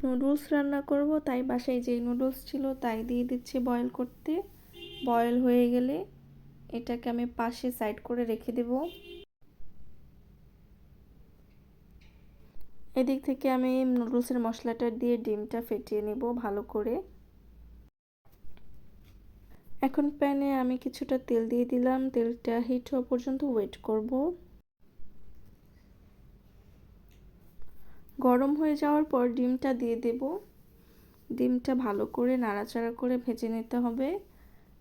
Noodles রান্না করব, তাই বাসায় যেই নুডলস ছিল তাই দিয়ে দিচ্ছি বয়েল করতে। বয়েল হয়ে গেলে এটাকে আমি পাশে সাইড করে রেখে দেব। এদিক থেকে আমি নুডলসের মশলাটা দিয়ে ডিমটা ফেটিয়ে নেব ভালো করে। এখন প্যানে আমি কিছুটা তেল দিয়ে দিলাম, তেলটা হিট হওয়া পর্যন্ত ওয়েট করব। গরম হয়ে যাওয়ার পর ডিমটা দিয়ে দেব। ডিমটা ভালো করে নাড়াচাড়া করে ভেজে নিতে হবে,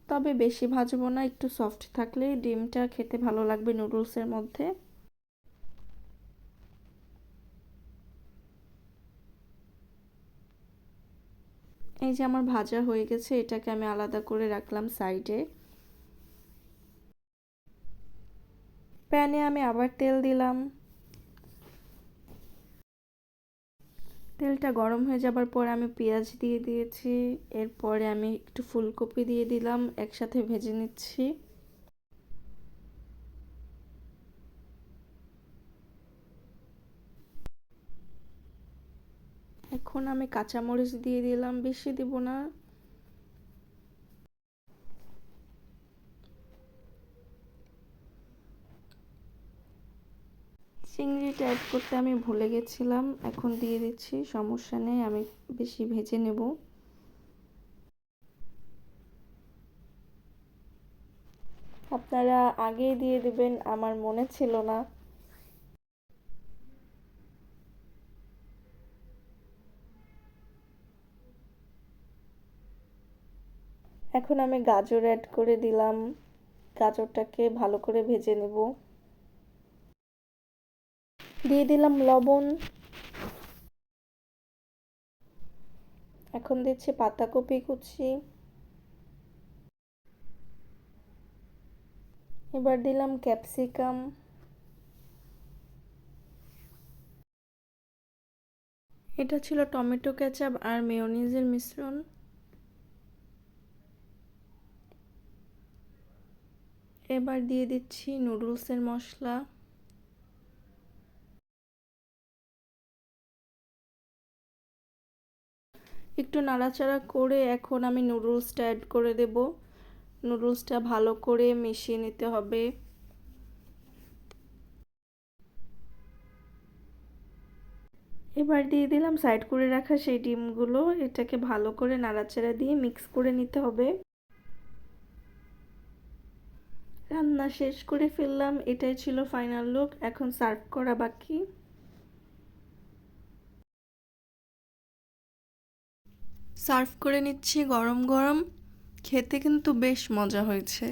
তবে বেশি ভাজবো না, একটু সফট থাকলে ডিমটা খেতে ভালো লাগবে নুডলসের মধ্যে। এই যে আমার ভাজা হয়ে গেছে, এটাকে আমি আলাদা করে রাখলাম সাইডে। প্যানে আমি আবার তেল দিলাম। তেলটা গরম হয়ে যাবার পর আমি পেঁয়াজ দিয়ে দিয়েছি, এরপরে আমি একটু ফুলকপি দিয়ে দিলাম, একসাথে ভেজে নিচ্ছি। এখন আমি কাঁচামরিচ দিয়ে দিলাম, বেশি দিব না। চিংড়িটা অ্যাড করতে আমি ভুলে গেছিলাম, এখন দিয়ে দিচ্ছি, সমস্যা নেই, আমি বেশি ভেজে নেব। আপনারা আগেই দিয়ে দিবেন, আমার মনে ছিল না। এখন আমি গাজর অ্যাড করে দিলাম, গাজরটাকে ভালো করে ভেজে নেব। দিয়ে দিলাম লবণ। এখন দিচ্ছি পাতাকপি কুচি। এবার দিলাম ক্যাপসিকাম। এটা ছিল টমেটো কেচাপ আর মেয়োনিজের মিশ্রণ। এবার দিয়ে দিচ্ছি নুডলসের মশলা। একটু নাড়াচাড়া করে এখন আমি নুডলসটা অ্যাড করে দেব। নুডলসটা ভালো করে মিশিয়ে নিতে হবে। এবার দিয়ে দিলাম সাইড করে রাখা সেই ডিমগুলো, এটাকে ভালো করে নাড়াচাড়া দিয়ে মিক্স করে নিতে হবে। রান্না শেষ করে ফেললাম, এটাই ছিল ফাইনাল লুক, এখন সার্ভ করা বাকি। সার্ভ করে নিচ্ছি গরম গরম, খেতে কিন্তু বেশ মজা হয়েছে।